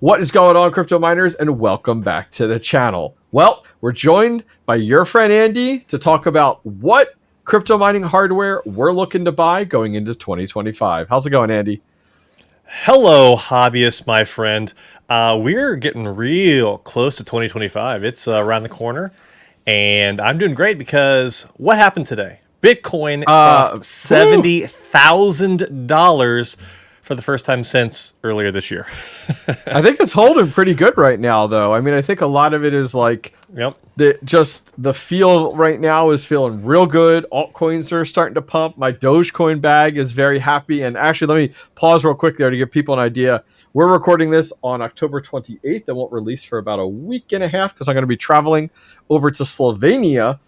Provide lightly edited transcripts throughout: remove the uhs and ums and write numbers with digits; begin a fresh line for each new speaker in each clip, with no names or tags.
What is going on, crypto miners, and welcome back to the channel. Well, we're joined by your friend Andy to talk about what crypto mining hardware we're looking to buy going into 2025. How's it going, Andy?
Hello, hobbyist, my friend. We're getting real close to 2025. It's around the corner, and I'm doing great because what happened today? Bitcoin crossed $70,000 for the first time since earlier this year.
I think it's holding pretty good right now, though. I mean, I think a lot of it is like the feel right now is feeling real good. Altcoins are starting to pump. My Dogecoin bag is very happy. And actually, let me pause real quick there to give people an idea. We're recording this on October 28th. It won't release for about a week and a half because I'm going to be traveling over to Slovenia.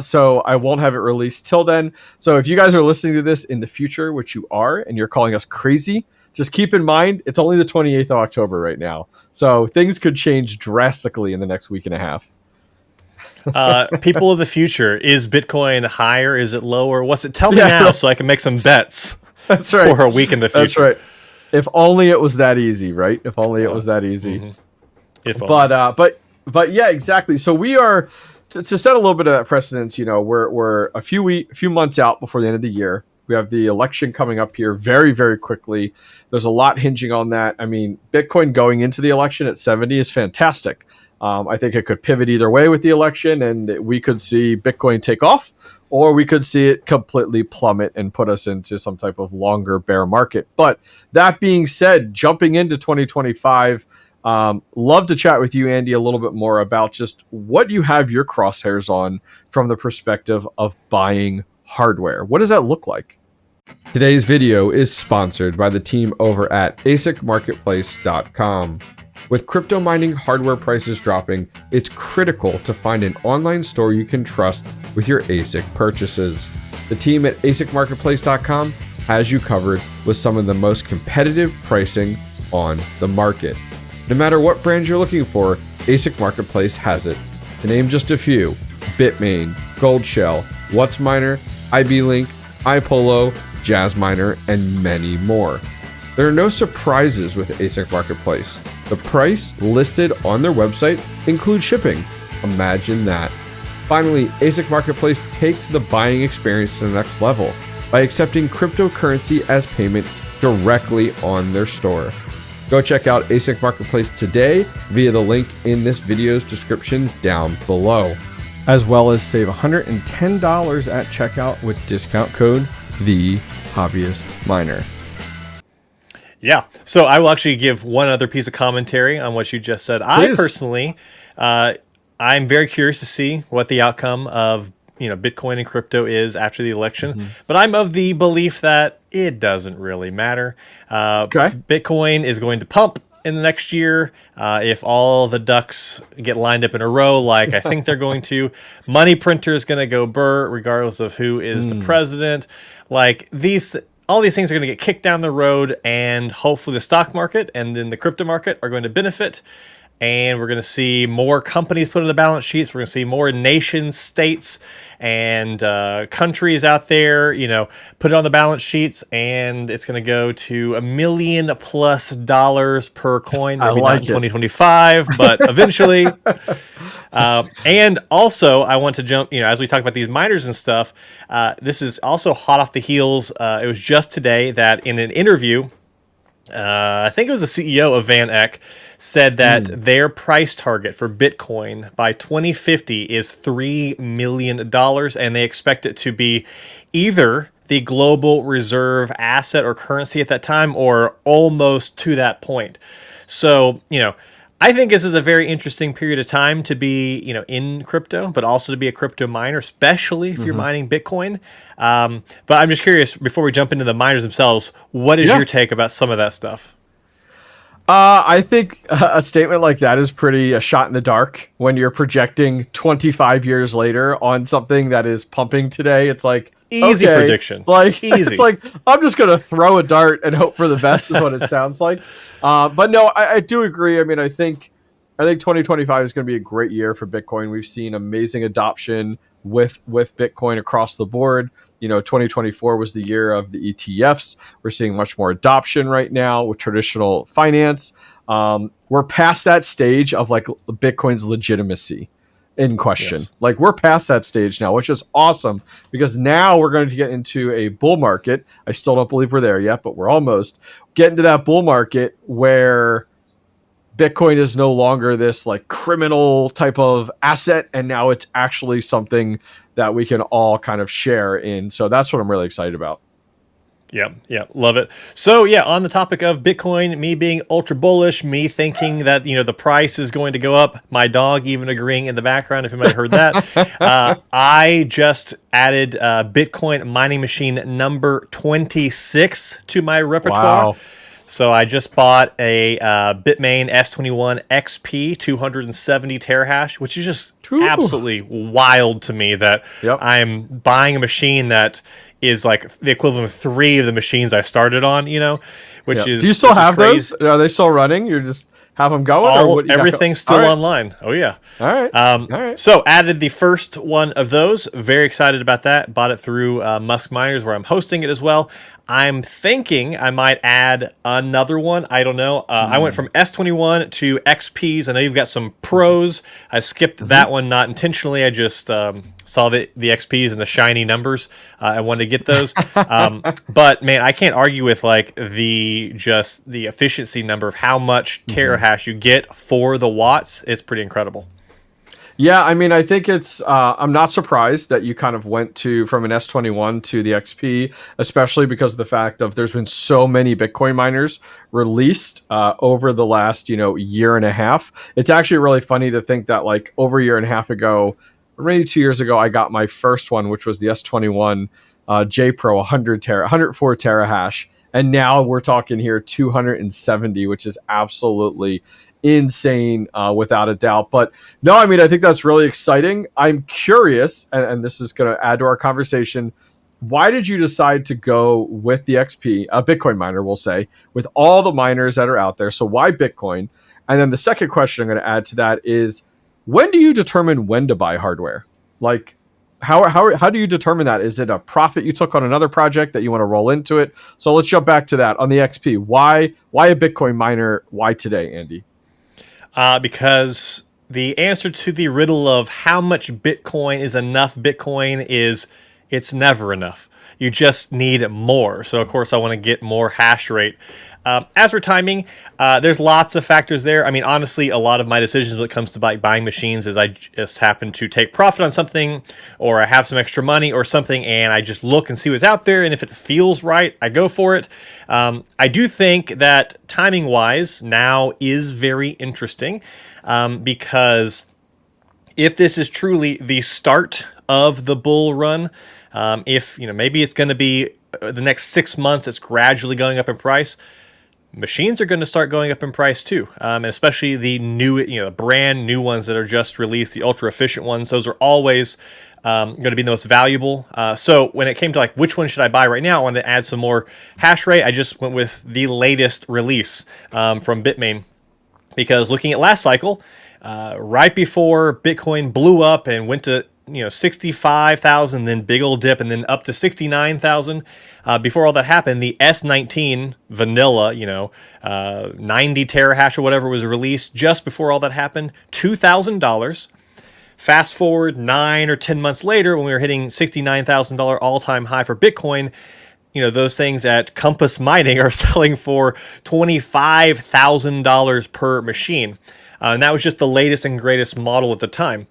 So I won't have it released till then. So if you guys are listening to this in the future, which you are, and you're calling us crazy, just keep in mind, it's only the 28th of October right now. So things could change drastically in the next week and a half.
People of the future, is Bitcoin higher? Is it lower? What's it? Tell me now so I can make some bets.
That's right.
For a week in the future.
That's right. If only it was that easy, right? If only it was that easy.
Mm-hmm.
But yeah, exactly. So we are... To set a little bit of that precedence, you know, we're a few months out before the end of the year. We have the election coming up here very, very quickly. There's a lot hinging on that. I mean, Bitcoin going into the election at 70 is fantastic. I think it could pivot either way with the election, and we could see Bitcoin take off, or we could see it completely plummet and put us into some type of longer bear market. But that being said, jumping into 2025, love to chat with you, Andy, a little bit more about just what you have your crosshairs on from the perspective of buying hardware. What does that look like? Today's video is sponsored by the team over at ASICmarketplace.com. With crypto mining hardware prices dropping, it's critical to find an online store you can trust with your ASIC purchases. The team at ASICmarketplace.com has you covered with some of the most competitive pricing on the market. No matter what brand you're looking for, ASIC Marketplace has it. To name just a few: Bitmain, Goldshell, WhatsMiner, IB-Link, iPolo, Jazzminer, and many more. There are no surprises with ASIC Marketplace. The price listed on their website includes shipping. Imagine that. Finally, ASIC Marketplace takes the buying experience to the next level by accepting cryptocurrency as payment directly on their store. Go check out ASIC Marketplace today via the link in this video's description down below, as well as save $110 at checkout with discount code TheHobbyistMiner.
Yeah, so I will actually give one other piece of commentary on what you just said.
Please.
I personally, I'm very curious to see what the outcome of Bitcoin and crypto is after the election, but I'm of the belief that it doesn't really matter. Bitcoin is going to pump in the next year if all the ducks get lined up in a row like I think they're going to. Money printer is going to go burr regardless of who is the president. Like all these things are going to get kicked down the road, and hopefully the stock market and then the crypto market are going to benefit. And we're going to see more companies put on the balance sheets. We're going to see more nations, states, and countries out there, put it on the balance sheets. And it's going to go to $1 million+ per coin. Maybe not in 2025, but eventually. And also, I want to jump, as we talk about these miners and stuff, this is also hot off the heels. It was just today that in an interview, I think it was the CEO of Van Eck, said that their price target for Bitcoin by 2050 is $3 million, and they expect it to be either the global reserve asset or currency at that time or almost to that point. So, I think this is a very interesting period of time to be, in crypto, but also to be a crypto miner, especially if you're mining Bitcoin. But I'm just curious, before we jump into the miners themselves, what is your take about some of that stuff?
I think a statement like that is pretty a shot in the dark when you're projecting 25 years later on something that is pumping today. It's like,
easy prediction.
Like, easy. It's like, I'm just going to throw a dart and hope for the best is what it sounds like. But no, I do agree. I mean, I think 2025 is going to be a great year for Bitcoin. We've seen amazing adoption with Bitcoin across the board. 2024 was the year of the ETFs. We're seeing much more adoption right now with traditional finance. we're past that stage of like Bitcoin's legitimacy in question.
Yes.
Like we're past that stage now, which is awesome because now we're going to get into a bull market. I still don't believe we're there yet, but we're almost getting to that bull market where Bitcoin is no longer this like criminal type of asset, and now it's actually something that we can all kind of share in. So that's what I'm really excited about.
Yeah, love it. So yeah, on the topic of Bitcoin, me being ultra bullish, me thinking that the price is going to go up, my dog even agreeing in the background, if you might have heard that. I just added Bitcoin mining machine number 26 to my repertoire.
Wow.
So I just bought a Bitmain S21 XP 270 terahash, which is just absolutely wild to me that I'm buying a machine that is like the equivalent of 3 of the machines I started on, which is.
Do you still have those? Are they still running? You're just have them going?
Everything's still online. Oh, yeah.
All right. All right.
So added the first one of those. Very excited about that. Bought it through Musk Miners, where I'm hosting it as well. I'm thinking I might add another one. I don't know. I went from S21 to XPs. I know you've got some pros. I skipped that one, not intentionally. I just saw the XPs and the shiny numbers. I wanted to get those. But man, I can't argue with like the efficiency number of how much terahash you get for the watts. It's pretty incredible.
Yeah, I mean, I think it's. I'm not surprised that you kind of went from an S21 to the XP, especially because of the fact of there's been so many Bitcoin miners released over the last year and a half. It's actually really funny to think that like over a year and a half ago, or maybe 2 years ago, I got my first one, which was the S21 J Pro 104 terahash, and now we're talking here 270, which is absolutely insane without a doubt. But no, I mean, I think that's really exciting. I'm curious, and this is going to add to our conversation. Why did you decide to go with the XP, a Bitcoin miner, we'll say, with all the miners that are out there? So why Bitcoin? And then the second question I'm going to add to that is, when do you determine when to buy hardware? Like, how do you determine that? Is it a profit you took on another project that you want to roll into it? So let's jump back to that on the XP. Why a Bitcoin miner? Why today, Andy?
Because the answer to the riddle of how much Bitcoin is enough Bitcoin is it's never enough. You just need more. So, of course, I want to get more hash rate. As for timing, there's lots of factors there. I mean, honestly, a lot of my decisions when it comes to buying machines is I just happen to take profit on something, or I have some extra money or something, and I just look and see what's out there, and if it feels right, I go for it. I do think that timing-wise now is very interesting because if this is truly the start of the bull run, if maybe it's going to be the next 6 months, it's gradually going up in price. Machines are going to start going up in price too, and especially the new, brand new ones that are just released, the ultra efficient ones. Those are always going to be the most valuable. So when it came to like which one should I buy right now, I wanted to add some more hash rate. I just went with the latest release from Bitmain because looking at last cycle, right before Bitcoin blew up and went to 65,000, then big old dip, and then up to 69,000. Before all that happened, the S19 vanilla, 90 terahash or whatever was released just before all that happened, $2,000. Fast forward 9 or 10 months later, when we were hitting $69,000 all-time high for Bitcoin, those things at Compass Mining are selling for $25,000 per machine. And that was just the latest and greatest model at the time.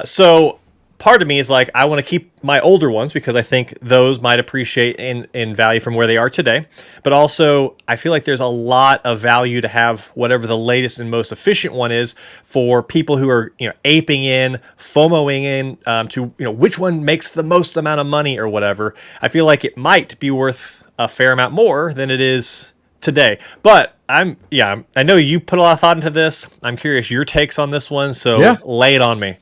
So part of me is like, I want to keep my older ones because I think those might appreciate in value from where they are today. But also, I feel like there's a lot of value to have whatever the latest and most efficient one is for people who are, aping in, FOMOing in to, which one makes the most amount of money or whatever. I feel like it might be worth a fair amount more than it is today. But I know you put a lot of thought into this. I'm curious your takes on this one. So lay it on me.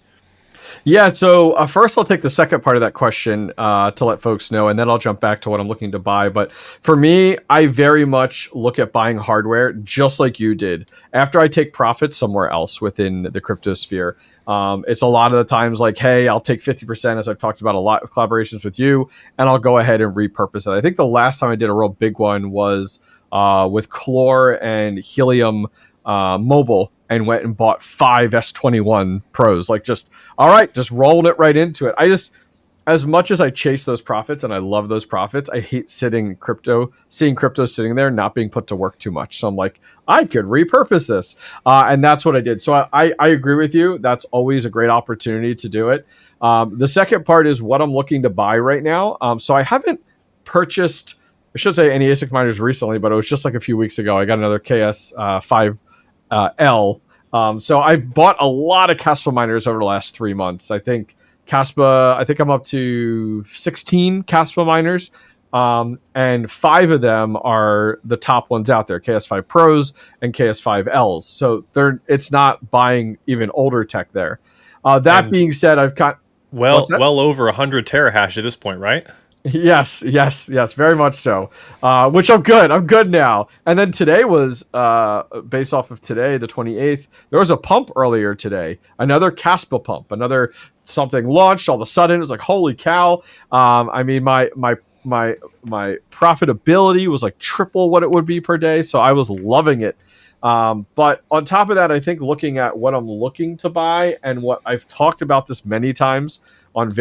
Yeah, so first I'll take the second part of that question to let folks know, and then I'll jump back to what I'm looking to buy. But for me, I very much look at buying hardware just like you did. After I take profits somewhere else within the crypto sphere, it's a lot of the times like, hey, I'll take 50%, as I've talked about a lot of collaborations with you, and I'll go ahead and repurpose it. I think the last time I did a real big one was with Chlor and Helium mobile and went and bought 5 S21 Pros. Like, just, all right, just rolling it right into it. As much as I chase those profits and I love those profits, I hate seeing crypto sitting there, not being put to work too much. So I'm like, I could repurpose this. And that's what I did. So I agree with you. That's always a great opportunity to do it. The second part is what I'm looking to buy right now. So I haven't purchased, I should say, any ASIC miners recently, but it was just like a few weeks ago. I got another KS5L. So I've bought a lot of Caspa miners over the last 3 months. I think I'm up to 16 Caspa miners, and 5 of them are the top ones out there, KS5 Pros and KS5Ls. So it's not buying even older tech there. That being said, I've got
well over 100 terahash at this point, right?
Yes, very much so. Which I'm good. I'm good now. And then today was, based off of today, the 28th, there was a pump earlier today. Another Caspa pump. Another something launched all of a sudden. It was like, holy cow. I mean, my profitability was like triple what it would be per day. So I was loving it. But on top of that, I think looking at what I'm looking to buy and what I've talked about this many times on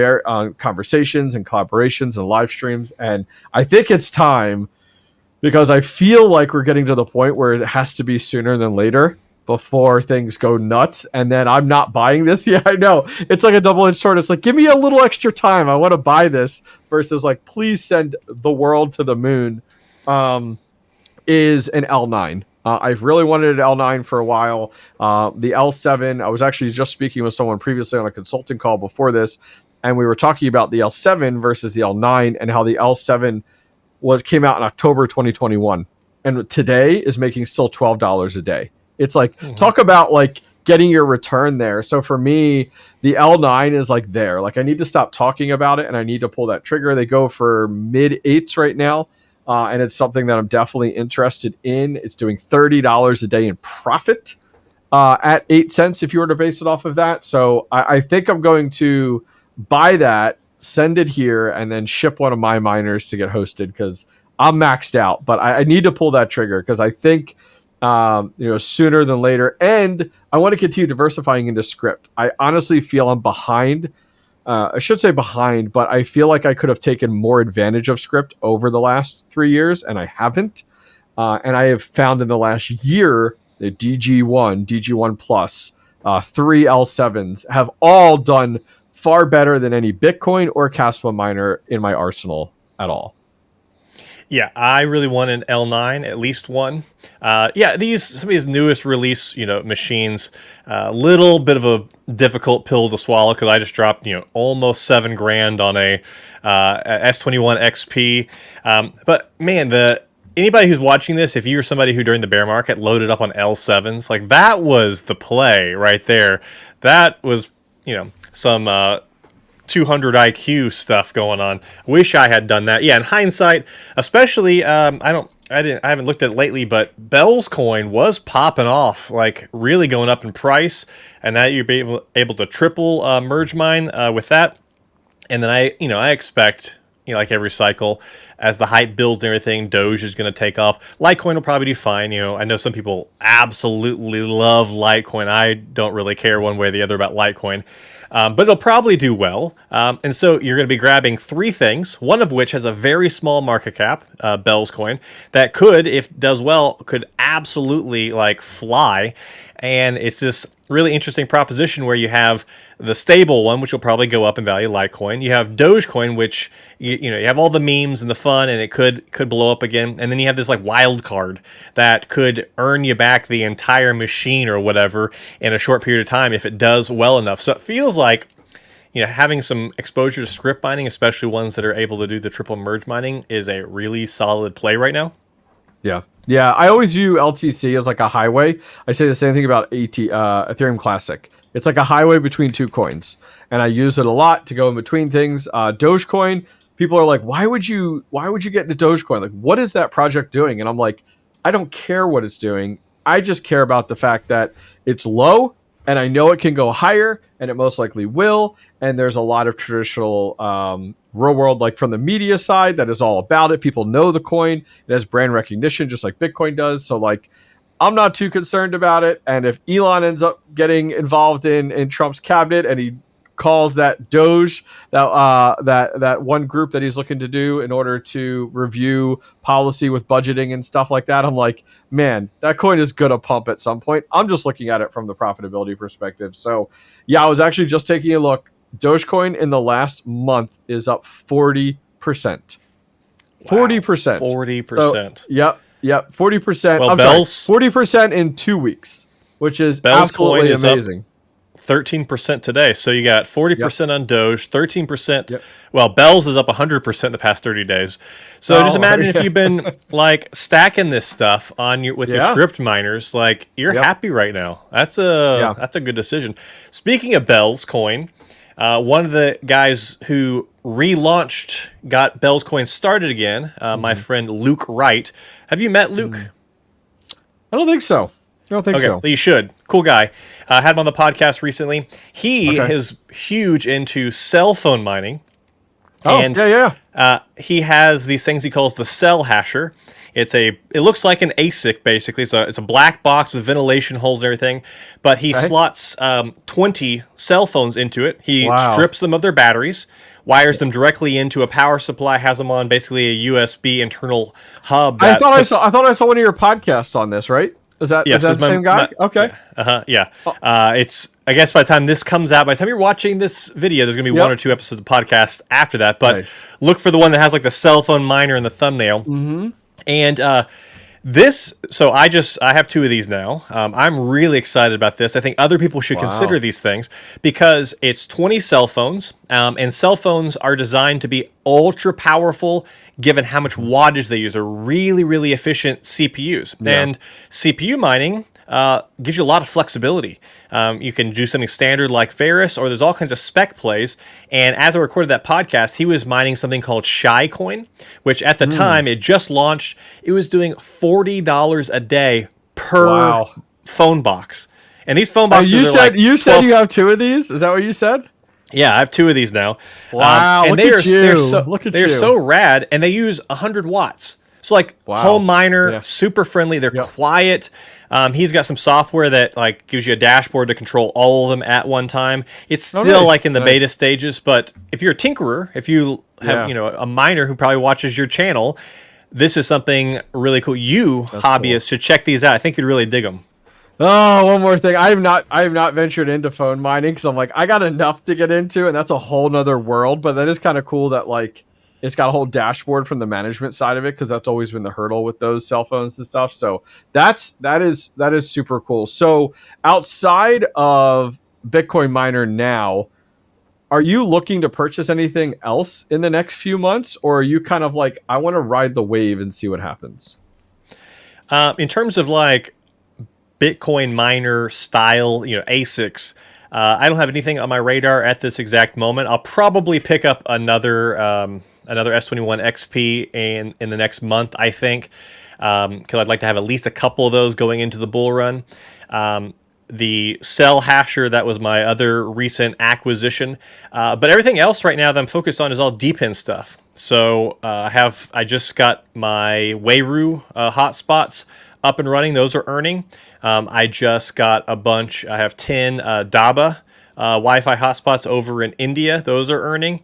conversations and collaborations and live streams. And I think it's time, because I feel like we're getting to the point where it has to be sooner than later before things go nuts. And then I'm not buying this. Yeah, I know. It's like a double-edged sword. It's like, give me a little extra time. I want to buy this versus like, please send the world to the moon, is an L9. I've really wanted an L9 for a while. The L7, I was actually just speaking with someone previously on a consulting call before this, and we were talking about the L7 versus the L9 and how the L7 came out in October 2021, and today is making still $12 a day. It's like, talk about like getting your return there. So for me, the L9 is like there. Like, I need to stop talking about it and I need to pull that trigger. They go for mid 8s right now. And it's something that I'm definitely interested in. It's doing $30 a day in profit at 8 cents if you were to base it off of that. So I think I'm going to buy that, send it here, and then ship one of my miners to get hosted, because I'm maxed out. But I need to pull that trigger, because I think sooner than later. And I want to continue diversifying into Scrypt. I honestly feel I'm behind. I should say behind, but I feel like I could have taken more advantage of Scrypt over the last 3 years, and I haven't. And I have found in the last year the DG1 Plus, 3 L7s have all done far better than any Bitcoin or Caspa miner in my arsenal at all.
Yeah, I really want an L9, at least one. Some of these newest release, machines, a little bit of a difficult pill to swallow, because I just dropped, almost $7,000 on a S21 XP. But man, anybody who's watching this, if you're somebody who during the bear market loaded up on L7s, like, that was the play right there. That was, some 200 IQ stuff going on. Wish I had done that. Yeah, in hindsight, especially, I haven't looked at it lately, but Bell's coin was popping off, like really going up in price, and now you'll be able to triple merge mine with that. And then I expect, like every cycle, as the hype builds and everything, Doge is going to take off. Litecoin will probably do fine. I know some people absolutely love Litecoin. I don't really care one way or the other about Litecoin. But it'll probably do well. And so you're going to be grabbing 3 things, one of which has a very small market cap, Bell's coin, that could, if it does well, could absolutely like fly. And it's this really interesting proposition where you have the stable one, which will probably go up in value, Litecoin. You have Dogecoin, which you have all the memes and the fun, and it could blow up again. And then you have this like wild card that could earn you back the entire machine or whatever in a short period of time if it does well enough. So it feels like having some exposure to Scrypt mining, especially ones that are able to do the triple merge mining, is a really solid play right now.
Yeah, I always view LTC as like a highway. I say the same thing about Ethereum Classic. It's like a highway between 2 coins, and I use it a lot to go in between things. Dogecoin, people are like, why would you get into Dogecoin? Like, what is that project doing? And I'm like, I don't care what it's doing. I just care about the fact that it's low, and I know it can go higher, and it most likely will. And there's a lot of traditional real world, like from the media side, that is all about it. People know the coin. It has brand recognition, just like Bitcoin does. So like, I'm not too concerned about it. And if Elon ends up getting involved in Trump's cabinet and he calls that Doge, that one group that he's looking to do in order to review policy with budgeting and stuff like that, I'm like, man, that coin is gonna pump at some point. I'm just looking at it from the profitability perspective. So yeah, I was actually just taking a look. Dogecoin in the last month is up 40%. 40%.
40%.
Yep. 40%.
Well,
I'm
Bell's
sorry, 40% in 2 weeks, which is
Bell's
absolutely
coin is
amazing.
13% today. So you got 40% on Doge, 13%.
Yep.
Well, Bell's is up 100% in the past 30 days. So just imagine if you've been like stacking this stuff on your Scrypt miners, like you're happy right now. That's a good decision. Speaking of Bell's coin, one of the guys who got Bell's coin started again, my friend Luke Wright. Have you met Luke?
I don't think so.
Okay, well, you should. Cool guy. Had him on the podcast recently. He is huge into cell phone mining.
Oh,
and, he has these things he calls the cell hasher. It looks like an ASIC basically. It's a black box with ventilation holes and everything. But he slots 20 cell phones into it. He strips them of their batteries, wires them directly into a power supply, has them on basically a USB internal hub.
I thought I saw one of your podcasts on this, right? Is that the same guy? Okay.
Yeah. It's, I guess by the time this comes out, by the time you're watching this video, there's going to be 1 or 2 episodes of the podcast after that. But look for the one that has like the cell phone miner in the thumbnail. Mm-hmm. And so I have 2 of these now. I'm really excited about this. I think other people should consider these things because it's 20 cell phones, and cell phones are designed to be ultra powerful given how much wattage they use. They're really, really efficient CPUs. Yeah. And CPU mining gives you a lot of flexibility. You can do something standard like Ferris, or there's all kinds of spec plays. And as I recorded that podcast, he was mining something called 𝐲𝐲 coin, which at the time it just launched. It was doing $40 a day per phone box. And these phone boxes
you said you have 2 of these? Is that what you said?
Yeah, I have 2 of these now.
Wow,
and
look at you.
They're so rad, and they use 100 watts. So like home miner, super friendly. They're quiet. He's got some software that like gives you a dashboard to control all of them at one time. It's still like in the beta stages, but if you're a tinkerer, if you have a miner who probably watches your channel, this is something really cool. Hobbyists should check these out. I think you'd really dig them.
Oh, one more thing. I have not ventured into phone mining because I'm like, I got enough to get into, and that's a whole nother world. But that is kind of cool that like it's got a whole dashboard from the management side of it, because that's always been the hurdle with those cell phones and stuff. So that is super cool. So outside of Bitcoin Miner now, are you looking to purchase anything else in the next few months, or are you kind of like, I want to ride the wave and see what happens?
In terms of like Bitcoin miner style, ASICs, I don't have anything on my radar at this exact moment. I'll probably pick up another S21 XP in the next month, I think, because I'd like to have at least a couple of those going into the bull run. The cell hasher, that was my other recent acquisition. But everything else right now that I'm focused on is all DEPIN stuff. So I just got my Wayroo hotspots up and running. Those are earning. I just got a bunch. I have 10 DABA Wi-Fi hotspots over in India. Those are earning.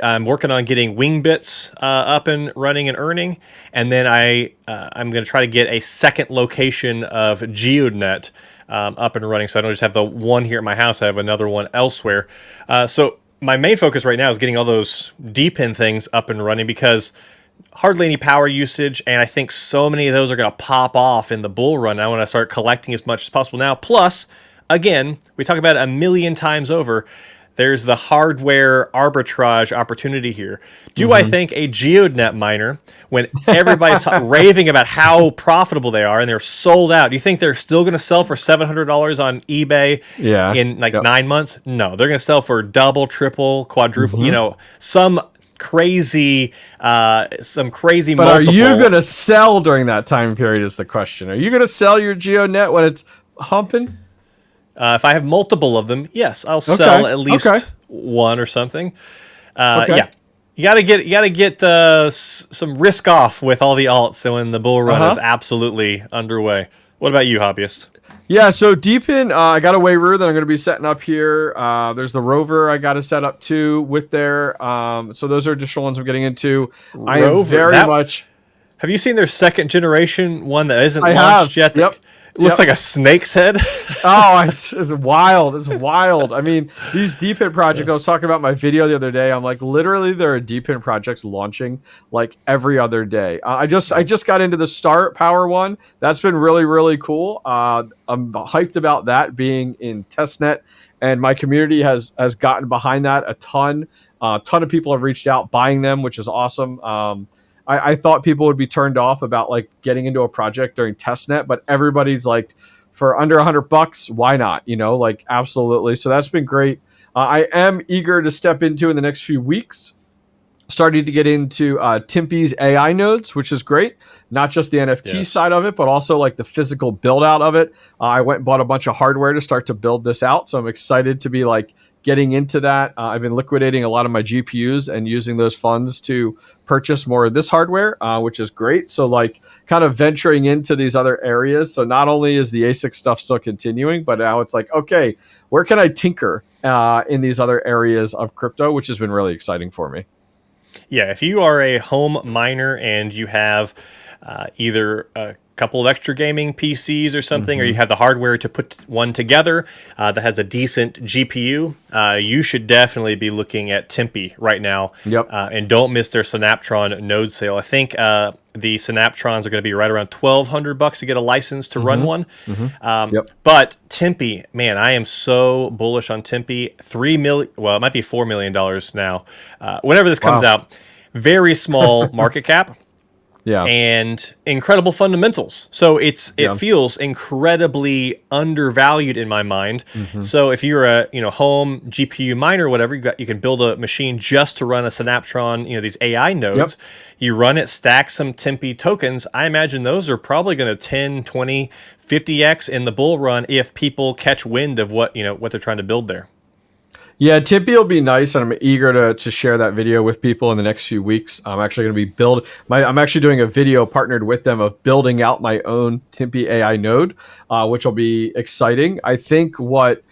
I'm working on getting Wingbits up and running and earning, and then I'm going to try to get a second location of GeoDNet up and running, so I don't just have the one here at my house. I have another one elsewhere. So my main focus right now is getting all those DEPIN things up and running, because hardly any power usage, and I think so many of those are going to pop off in the bull run. I want to start collecting as much as possible now. Plus, again, we talk about it a million times over, there's the hardware arbitrage opportunity here. Do I think a GeoDNet miner, when everybody's raving about how profitable they are and they're sold out, do you think they're still going to sell for $700 on eBay in 9 months? No, they're going to sell for double, triple, quadruple, some crazy
But
multiple.
Are you going to sell during that time period is the question. Are you going to sell your GeoDNet when it's humping?
If I have multiple of them, yes, I'll sell at least one or something. Yeah. you gotta get some risk off with all the alts. So when the bull run is absolutely underway. What about you, hobbyist?
Yeah, so DEPIN, I got a Wayroo that I'm going to be setting up here. There's the Rover I got to set up too with there. So those are additional ones I'm getting into.
Rover,
I am very much.
Have you seen their second generation one that isn't launched yet?
Yep.
It looks like a snake's head.
Oh, it's wild. It's wild. I mean, these DEPIN projects, I was talking about my video the other day. I'm like, literally, there are DEPIN projects launching like every other day. I just got into the Star Power one. That's been really, really cool. I'm hyped about that being in testnet, and my community has gotten behind that a ton. A ton of people have reached out buying them, which is awesome. I thought people would be turned off about like getting into a project during testnet, but everybody's like, for under $100, why not? You know, like absolutely. So that's been great. I am eager to step into in the next few weeks, starting to get into Timpy's AI nodes, which is great. Not just the NFT side of it, but also like the physical build out of it. I went and bought a bunch of hardware to start to build this out. So I'm excited to be like getting into that. I've been liquidating a lot of my GPUs and using those funds to purchase more of this hardware, which is great. So like kind of venturing into these other areas. So not only is the ASIC stuff still continuing, but now it's like, okay, where can I tinker in these other areas of crypto, which has been really exciting for me.
Yeah, if you are a home miner and you have either a couple of extra gaming PCs or something, or you have the hardware to put one together that has a decent GPU, you should definitely be looking at Timpy right now.
Yep.
And don't miss their Synaptron node sale. I think the Synaptrons are going to be right around $1,200 to get a license to run one. But Timpy, man, I am so bullish on Timpy. $3 million, well, it might be $4 million now. Whenever this comes out, very small market cap.
Yeah,
and incredible fundamentals. So it feels incredibly undervalued in my mind. So if you're a home GPU miner or whatever, you can build a machine just to run a Synaptron, these AI nodes. You run it, stack some Timpy tokens. I imagine those are probably going to 10, 20, 50x in the bull run if people catch wind of what they're trying to build there.
Yeah, Timpy will be nice, and I'm eager to share that video with people in the next few weeks. I'm actually going to be I'm actually doing a video partnered with them of building out my own Timpy AI node, which will be exciting. I think what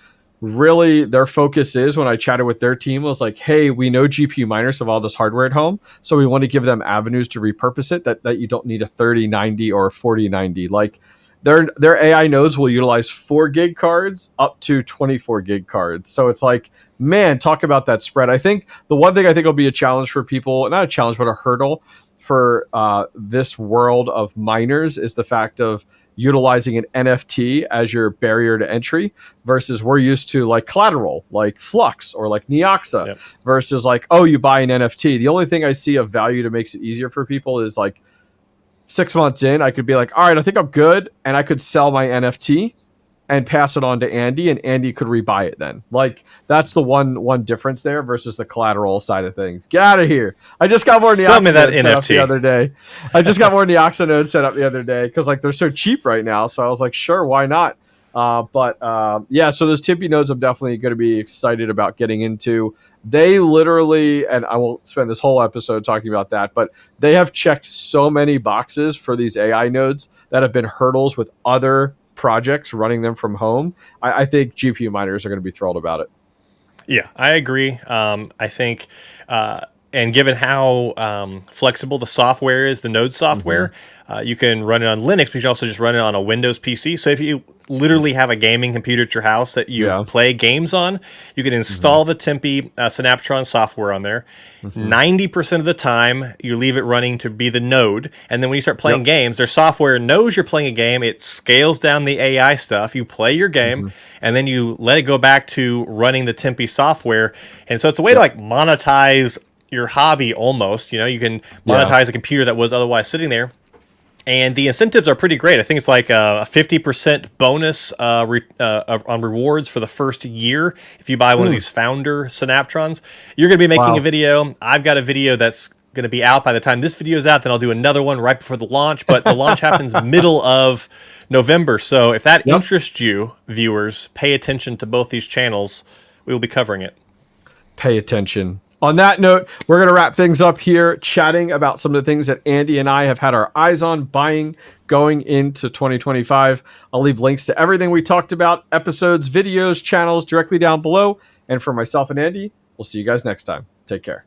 really their focus is, when I chatted with their team, was like, hey, we know GPU miners have all this hardware at home, so we want to give them avenues to repurpose it that you don't need a 3090 or a 4090. Like, their AI nodes will utilize 4 gig cards up to 24 gig cards. So it's like, man, talk about that spread. I think the one thing I think will be a challenge for people, not a challenge, but a hurdle for this world of miners, is the fact of utilizing an NFT as your barrier to entry versus we're used to like collateral, like Flux or like Neoxa, versus like, oh, you buy an NFT. The only thing I see of value that makes it easier for people is like 6 months in, I could be like, all right, I think I'm good. And I could sell my NFT and pass it on to Andy, and Andy could rebuy it then. Like, that's the one difference there versus the collateral side of things. Get out of here. I just got more Neoxa nodes set up the other day. Set up the other day because like they're so cheap right now. So I was like, sure, why not? Yeah, so those Timpy nodes I'm definitely going to be excited about getting into. They literally, and I won't spend this whole episode talking about that, but they have checked so many boxes for these AI nodes that have been hurdles with other projects running them from home. I think GPU miners are going to be thrilled about it.
Yeah, I agree. I think, and given how flexible the software is, the node software, you can run it on Linux, but you can also just run it on a Windows PC. So if you literally have a gaming computer at your house that you play games on, you can install the Timpy Synaptron software on there. 90% of the time, you leave it running to be the node. And then when you start playing games, their software knows you're playing a game. It scales down the AI stuff. You play your game, and then you let it go back to running the Timpy software. And so it's a way to like monetize your hobby almost. You can monetize a computer that was otherwise sitting there. And the incentives are pretty great. I think it's like a 50% bonus on rewards for the first year if you buy one of these founder Synaptrons. You're going to be making a video. I've got a video that's going to be out by the time this video is out. Then I'll do another one right before the launch. But the launch happens middle of November. So if that interests you, viewers, pay attention to both these channels. We will be covering it.
Pay attention. On that note, we're going to wrap things up here, chatting about some of the things that Andy and I have had our eyes on buying going into 2025. I'll leave links to everything we talked about, episodes, videos, channels directly down below. And for myself and Andy, we'll see you guys next time. Take care.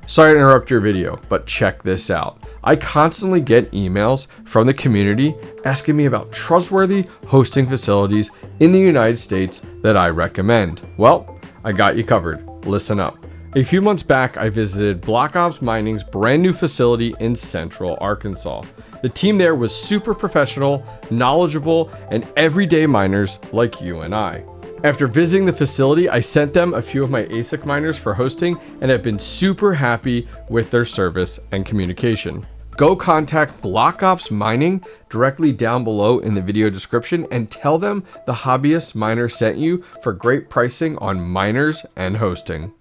Sorry to interrupt your video, but check this out. I constantly get emails from the community asking me about trustworthy hosting facilities in the United States that I recommend. Well, I got you covered. Listen up. A few months back, I visited BlockOps Mining's brand new facility in Central Arkansas. The team there was super professional, knowledgeable, and everyday miners like you and I. After visiting the facility, I sent them a few of my ASIC miners for hosting and have been super happy with their service and communication. Go contact BlockOps Mining directly down below in the video description and tell them the Hobbyist Miner sent you for great pricing on miners and hosting.